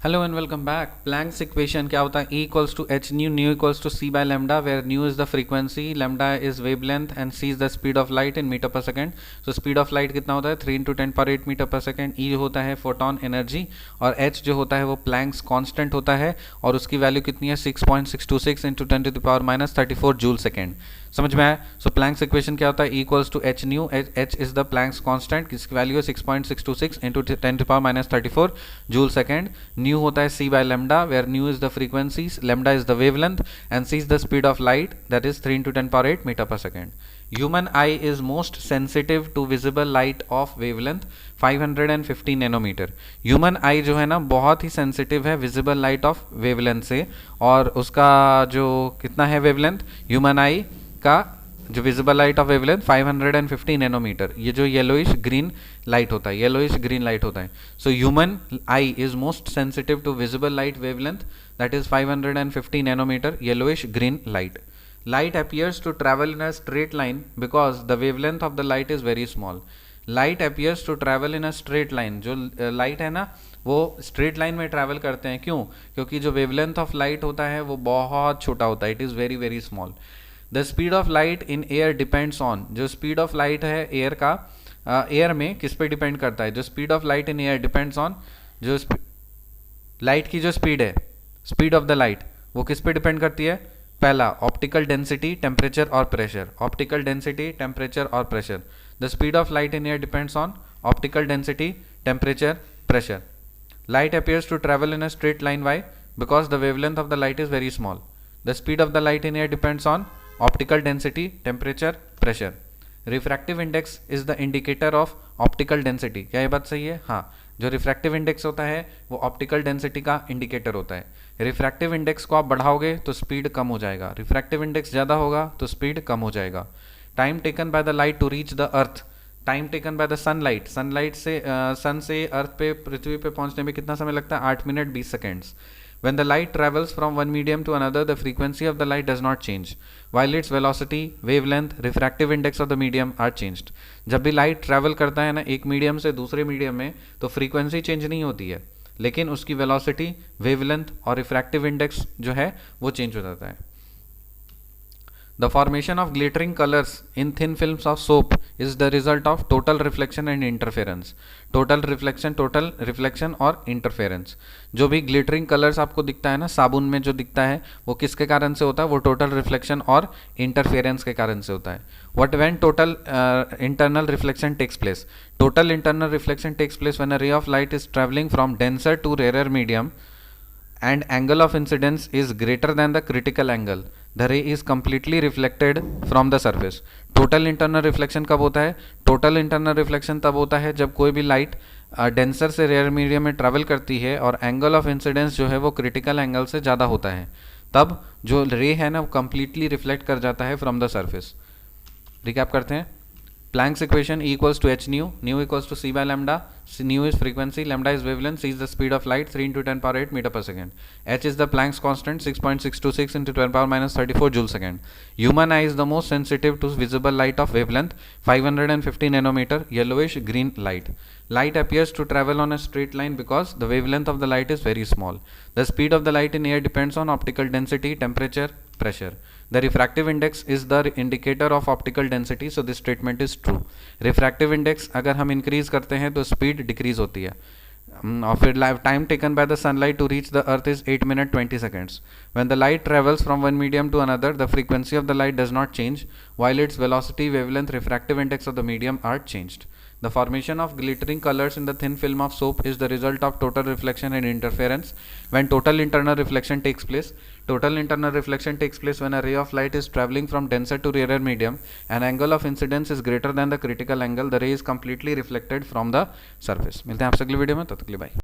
Hello and welcome back. Planck's equation क्या होता है? E equals to H nu, nu equals to C by lambda, where nu is the frequency, lambda is wavelength and C is the speed of light in metre per second. So speed of light कितना होता है? 3 × 10⁸ metre per second. E होता है photon energy और H जो होता है वो प्लैंक्स कांस्टेंट होता है और उसकी वैल्यू कितनी है? 6.626 × 10⁻34 जूल सेकेंड। समझ में आया? सो प्लैंक्स इक्वेशन क्या होता है? E equals to H nu, H is the Planck's constant, जिसकी वैल्यू है 6.626 × 10⁻34 जूल सेकेंड। न्यू होता है c by lambda, where nu is the frequency, lambda is the wavelength and c is the speed of light, that is 3 × 10⁸ meter per second. Human eye is most sensitive to visible light of wavelength 550 nanometer. Human आई जो है ना बहुत ही sensitive है visible light of wavelength से, और उसका जो कितना है वेवलेंथ ह्यूमन आई का, जो visible light of wavelength 550 nanometre. ये जो येलोइश ग्रीन लाइट होता है, येलोइश ग्रीन लाइट होता है। So human eye is most sensitive to visible light wavelength, that is 550 nanometre yellowish green light. Light appears to travel in a straight line because the wavelength of the light is very small. Light appears to travel in a straight line. जो light है ना वो straight line में travel करते हैं। क्यों? क्योंकि जो वेवलेंथ ऑफ लाइट होता है वो बहुत छोटा होता है, it is very very small. The speed of light in air depends on, जो स्पीड ऑफ लाइट है एयर का, एयर में किस पे डिपेंड करता है? जो speed of light in air depends on, जो लाइट की जो स्पीड है, स्पीड ऑफ द लाइट, वो किस पे डिपेंड करती है? पहला ऑप्टिकल डेंसिटी, टेम्परेचर और प्रेशर. ऑप्टिकल डेंसिटी, टेम्परेचर और pressure. The speed of light in air depends on optical density, temperature, pressure. Light appears to travel in a straight line. Why? Because the wavelength of the light is very small. The speed of the light in air depends on optical density, temperature, pressure. Refractive index is the indicator of optical density. क्या ये बात सही है? हाँ, जो refractive index होता है वो ऑप्टिकल डेंसिटी का इंडिकेटर होता है. रिफ्रैक्टिव इंडेक्स को आप बढ़ाओगे तो स्पीड कम हो जाएगा, रिफ्रैक्टिव इंडेक्स ज़्यादा होगा तो स्पीड कम हो जाएगा. Time taken by the light to reach the earth, time taken by the sunlight, sunlight से सन से अर्थ पे, पृथ्वी पे पहुंचने में कितना समय लगता है? 8 minute 20 seconds. When the light travels from one medium to another, the frequency of the light does not change, while its velocity, wavelength, refractive index of the medium are changed. जब भी लाइट ट्रैवल करता है ना एक medium से दूसरे medium में, तो फ्रीक्वेंसी चेंज नहीं होती है, लेकिन उसकी वेलोसिटी, वेवलेंथ और रिफ्रैक्टिव इंडेक्स जो है वो चेंज हो जाता है. The formation of glittering colors in thin films of soap is the result of total reflection and interference. Total reflection और interference. जो भी glittering colors आपको दिखता है ना साबुन में जो दिखता है, वो किसके कारण से होता है? वो total reflection और interference के कारण से होता है. What when total internal reflection takes place? Total internal reflection takes place when a ray of light is traveling from denser to rarer medium and angle of incidence is greater than the critical angle. The ray is completely reflected from the surface. Total internal reflection कब होता है? Total internal reflection तब होता है जब कोई भी light denser से रेयर मीडियम में ट्रैवल करती है और एंगल ऑफ इंसिडेंस जो है वो क्रिटिकल एंगल से ज़्यादा होता है, तब जो रे है ना वो कम्प्लीटली रिफ्लेक्ट कर जाता है फ्रॉम द सर्फेस. रिकैप करते हैं. Planck's equation E equals to h nu, nu equals to c by lambda. Nu is frequency, lambda is wavelength, c is the speed of light, 3 × 10⁸ meter per second. H is the Planck's constant, 6.626 × 10⁻34 joule second. Human eye is the most sensitive to visible light of wavelength 550 nanometer, yellowish green light. Light appears to travel on a straight line because the wavelength of the light is very small. The speed of the light in air depends on optical density, temperature, pressure. The refractive index is the indicator of optical density, so this statement is true. Refractive index अगर हम increase करते हैं तो speed decrease होती है. और फिर time taken by the sunlight to reach the earth is 8 minutes 20 seconds. When the light travels from one medium to another, the frequency of the light does not change, while its velocity, wavelength, refractive index of the medium are changed. The formation of glittering colors in the thin film of soap is the result of total reflection and interference. When total internal reflection takes place, when a ray of light is traveling from denser to rarer medium, an angle of incidence is greater than the critical angle, the ray is completely reflected from the surface. मिलते हैं आपसे अगली video में, तब तक के लिए bye.